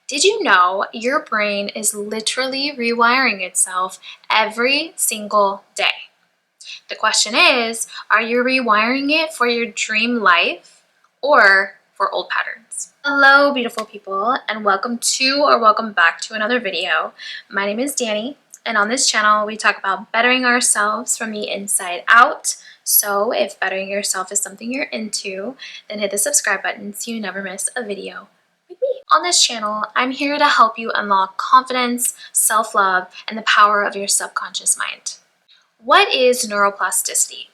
Did you know your brain is literally rewiring itself every single day? The question is, are you rewiring it for your dream life or for old patterns? Hello, beautiful people, and welcome back to another video. My name is Danny, and on this channel, we talk about bettering ourselves from the inside out. So if bettering yourself is something you're into, then hit the subscribe button so you never miss a video with me. On this channel, I'm here to help you unlock confidence, self-love, and the power of your subconscious mind. What is neuroplasticity?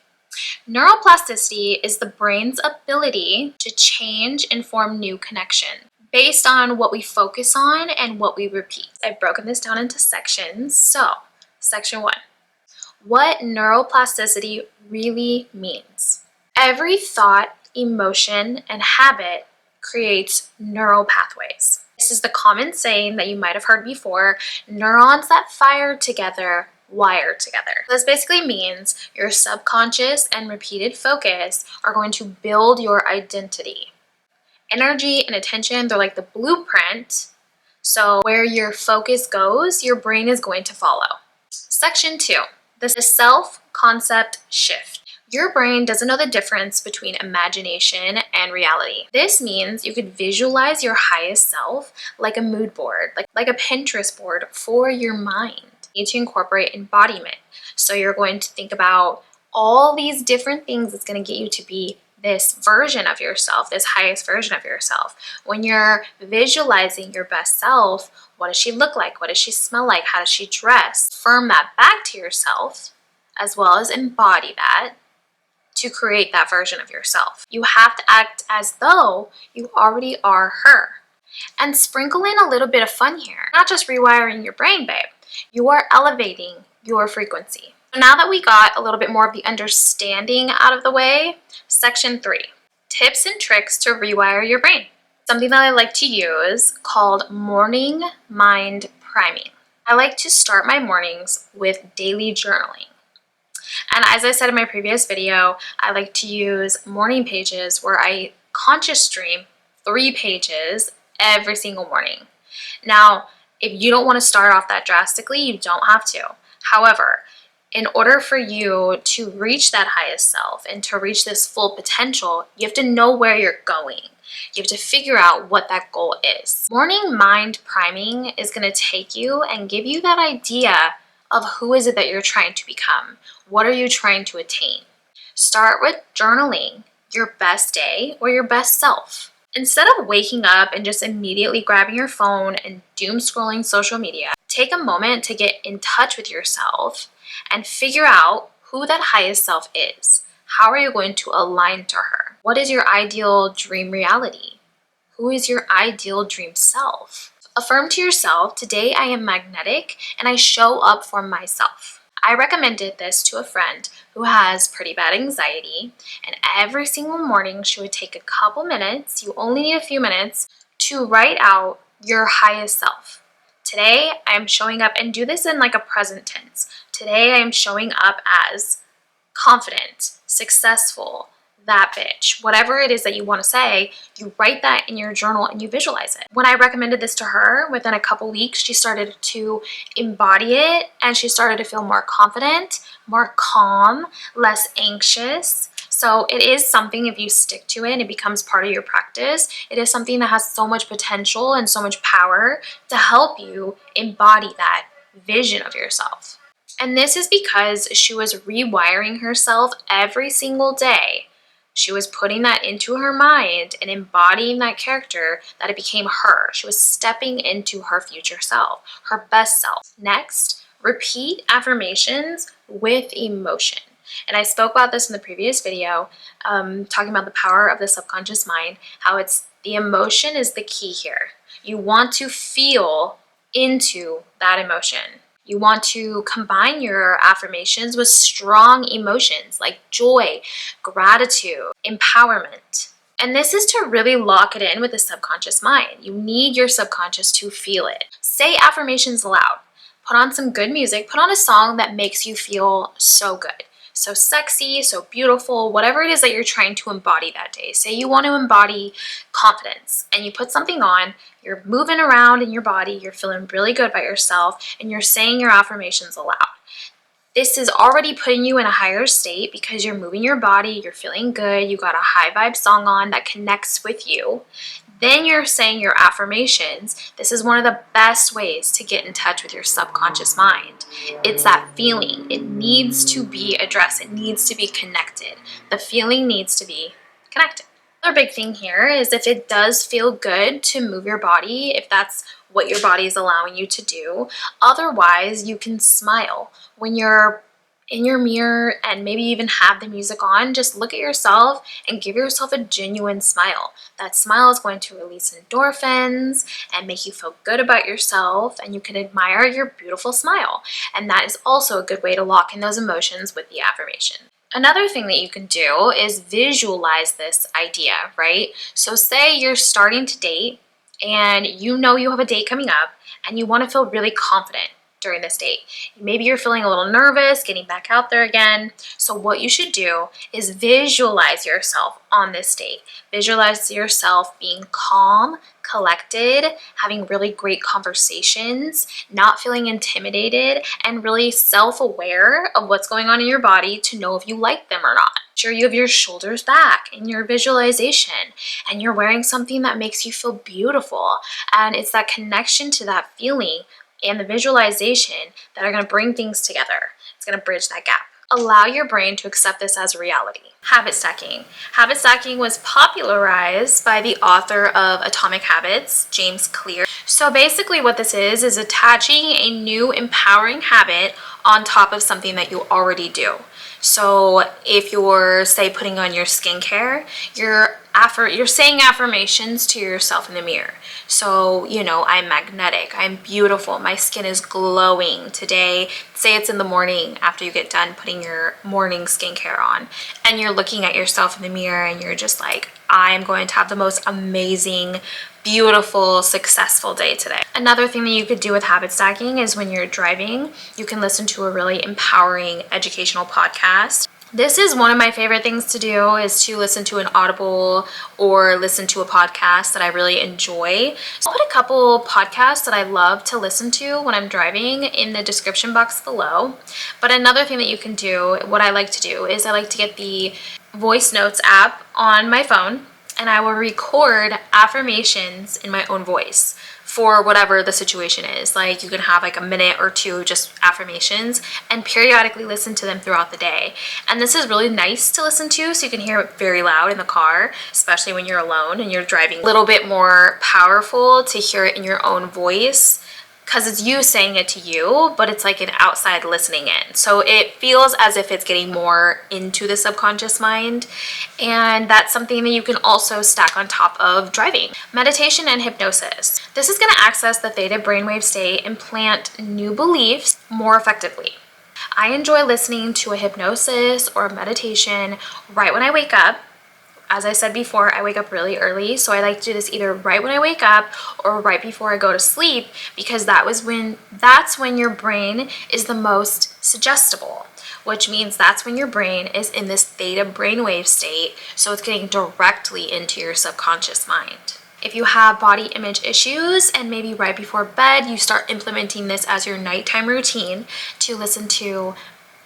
Neuroplasticity is the brain's ability to change and form new connection based on what we focus on and what we repeat. I've broken this down into sections. So, section 1. What neuroplasticity really means. Every thought, emotion, and habit creates neural pathways. This is the common saying that you might have heard before: neurons that fire together wire together. This basically means your subconscious and repeated focus are going to build your identity. Energy and attention, they're like the blueprint. So where your focus goes, your brain is going to follow. Section 2, the self-concept shift. Your brain doesn't know the difference between imagination and reality. This means you could visualize your highest self like a mood board, like a Pinterest board for your mind. You need to incorporate embodiment. So you're going to think about all these different things that's going to get you to be this version of yourself, this highest version of yourself. When you're visualizing your best self, what does she look like? What does she smell like? How does she dress? Affirm that back to yourself, as well as embody that to create that version of yourself. You have to act as though you already are her. And sprinkle in a little bit of fun here. Not just rewiring your brain, babe. You are elevating your frequency. Now that we got a little bit more of the understanding out of the way, section 3, tips and tricks to rewire your brain. Something that I like to use called morning mind priming. I like to start my mornings with daily journaling. And as I said in my previous video, I like to use morning pages where I conscious stream 3 pages every single morning. Now, if you don't want to start off that drastically, you don't have to. However, in order for you to reach that highest self and to reach this full potential, you have to know where you're going. You have to figure out what that goal is. Morning mind priming is going to take you and give you that idea of who is it that you're trying to become. What are you trying to attain? Start with journaling your best day or your best self. Instead of waking up and just immediately grabbing your phone and doom scrolling social media, take a moment to get in touch with yourself and figure out who that highest self is. How are you going to align to her? What is your ideal dream reality? Who is your ideal dream self? Affirm to yourself, today I am magnetic and I show up for myself. I recommended this to a friend who has pretty bad anxiety, and every single morning she would take a couple minutes, you only need a few minutes, to write out your highest self. Today I'm showing up, and do this in like a present tense. Today I am showing up as confident, successful, that bitch. Whatever it is that you want to say, you write that in your journal and you visualize it. When I recommended this to her, within a couple weeks, she started to embody it and she started to feel more confident, more calm, less anxious. So it is something, if you stick to it and it becomes part of your practice, it is something that has so much potential and so much power to help you embody that vision of yourself. And this is because she was rewiring herself every single day. She was putting that into her mind and embodying that character that it became her. She was stepping into her future self, her best self. Next, repeat affirmations with emotion. And I spoke about this in the previous video, talking about the power of the subconscious mind, how it's the emotion is the key here. You want to feel into that emotion. You want to combine your affirmations with strong emotions like joy, gratitude, empowerment. And this is to really lock it in with the subconscious mind. You need your subconscious to feel it. Say affirmations aloud. Put on some good music. Put on a song that makes you feel so good. so sexy, so beautiful, whatever it is that you're trying to embody that day. Say you want to embody confidence and you put something on, you're moving around in your body, you're feeling really good about yourself, and you're saying your affirmations aloud. This is already putting you in a higher state because you're moving your body, you're feeling good, you got a high vibe song on that connects with you. Then you're saying your affirmations. This is one of the best ways to get in touch with your subconscious mind. It's that feeling. It needs to be addressed. It needs to be connected. The feeling needs to be connected. Another big thing here is if it does feel good to move your body, if that's what your body is allowing you to do. Otherwise, you can smile. When you're in your mirror and maybe even have the music on, just look at yourself and give yourself a genuine smile. That smile is going to release endorphins and make you feel good about yourself, and you can admire your beautiful smile. And that is also a good way to lock in those emotions with the affirmation. Another thing that you can do is visualize this idea, right? So say you're starting to date and you know you have a date coming up and you want to feel really confident during this date. Maybe you're feeling a little nervous getting back out there again. So what you should do is visualize yourself on this date. Visualize yourself being calm, collected, having really great conversations, not feeling intimidated, and really self-aware of what's going on in your body to know if you like them or not. Sure, you have your shoulders back in your visualization and you're wearing something that makes you feel beautiful. And it's that connection to that feeling and the visualization that are going to bring things together. It's going to bridge that gap. Allow your brain to accept this as reality. Habit stacking. Habit stacking was popularized by the author of Atomic Habits, James Clear. So basically what this is attaching a new empowering habit on top of something that you already do. So if you're, say, putting on your skincare, you're saying affirmations to yourself in the mirror. So, I'm magnetic, I'm beautiful, my skin is glowing today. Say it's in the morning after you get done putting your morning skincare on, and you're looking at yourself in the mirror and you're just like, I'm going to have the most amazing, beautiful, successful day today. Another thing that you could do with habit stacking is when you're driving, you can listen to a really empowering educational podcast. This is one of my favorite things to do, is to listen to an Audible or listen to a podcast that I really enjoy. I'll put a couple podcasts that I love to listen to when I'm driving in the description box below. But another thing that you can do, what I like to do, is I like to get the voice notes app on my phone, and I will record affirmations in my own voice for whatever the situation is. Like, you can have like a minute or two just affirmations and periodically listen to them throughout the day. And this is really nice to listen to, so you can hear it very loud in the car, especially when you're alone and you're driving. A little bit more powerful to hear it in your own voice, because it's you saying it to you, but it's like an outside listening in. So it feels as if it's getting more into the subconscious mind. And that's something that you can also stack on top of driving. Meditation and hypnosis. This is going to access the theta brainwave state and plant new beliefs more effectively. I enjoy listening to a hypnosis or a meditation right when I wake up. As I said before, I wake up really early, so I like to do this either right when I wake up or right before I go to sleep, because that's when your brain is the most suggestible, which means that's when your brain is in this theta brainwave state, so it's getting directly into your subconscious mind. If you have body image issues and maybe right before bed you start implementing this as your nighttime routine, to listen to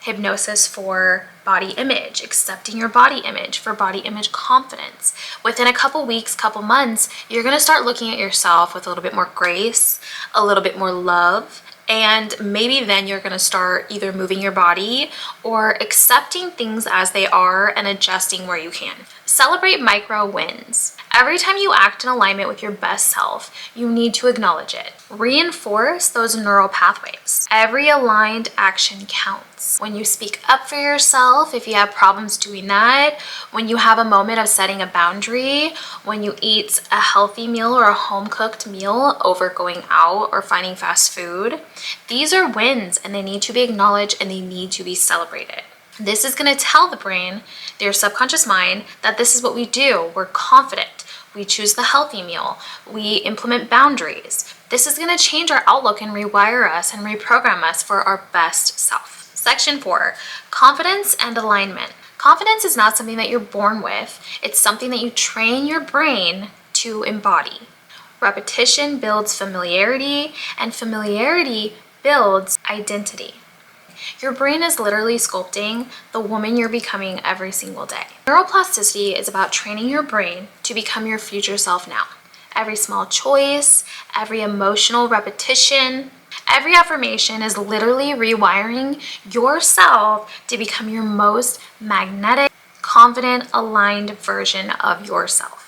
hypnosis for body image, accepting your body image, for body image confidence. Within a couple weeks, couple months, you're going to start looking at yourself with a little bit more grace, a little bit more love, and maybe then you're going to start either moving your body or accepting things as they are and adjusting where you can. Celebrate micro wins. Every time you act in alignment with your best self, you need to acknowledge it. Reinforce those neural pathways. Every aligned action counts. When you speak up for yourself, if you have problems doing that, when you have a moment of setting a boundary, when you eat a healthy meal or a home-cooked meal over going out or finding fast food, these are wins, and they need to be acknowledged and they need to be celebrated. This is going to tell the brain, your subconscious mind, that this is what we do. We're confident. We choose the healthy meal. We implement boundaries. This is going to change our outlook and rewire us and reprogram us for our best self. Section 4, confidence and alignment. Confidence is not something that you're born with. It's something that you train your brain to embody. Repetition builds familiarity, and familiarity builds identity. Your brain is literally sculpting the woman you're becoming every single day. Neuroplasticity is about training your brain to become your future self now. Every small choice, every emotional repetition, every affirmation is literally rewiring yourself to become your most magnetic, confident, aligned version of yourself.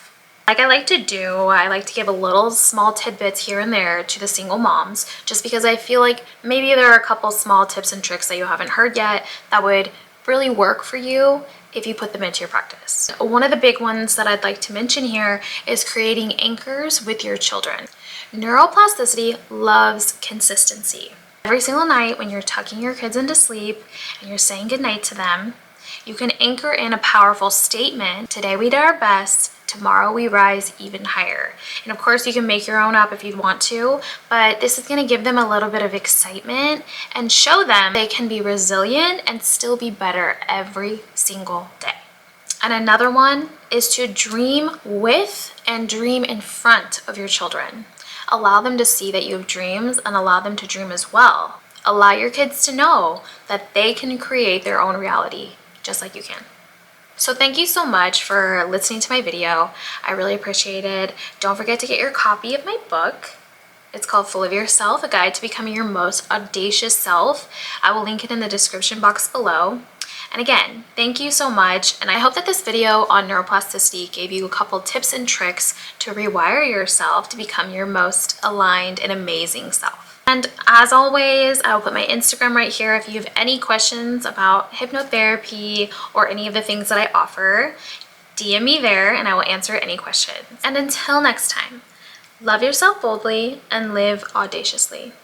Like I like to do, I like to give a little small tidbits here and there to the single moms, just because I feel like maybe there are a couple small tips and tricks that you haven't heard yet that would really work for you if you put them into your practice. One of the big ones that I'd like to mention here is creating anchors with your children. Neuroplasticity loves consistency. Every single night when you're tucking your kids into sleep and you're saying goodnight to them, you can anchor in a powerful statement. Today we did our best. Tomorrow we rise even higher. And of course you can make your own up if you want to, but this is going to give them a little bit of excitement and show them they can be resilient and still be better every single day. And another one is to dream with and dream in front of your children. Allow them to see that you have dreams and allow them to dream as well. Allow your kids to know that they can create their own reality just like you can. So thank you so much for listening to my video. I really appreciate it. Don't forget to get your copy of my book. It's called Full of Yourself, A Guide to Becoming Your Most Audacious Self. I will link it in the description box below. And again, thank you so much. And I hope that this video on neuroplasticity gave you a couple tips and tricks to rewire yourself to become your most aligned and amazing self. And as always, I'll put my Instagram right here if you have any questions about hypnotherapy or any of the things that I offer. DM me there and I will answer any questions. And until next time, love yourself boldly and live audaciously.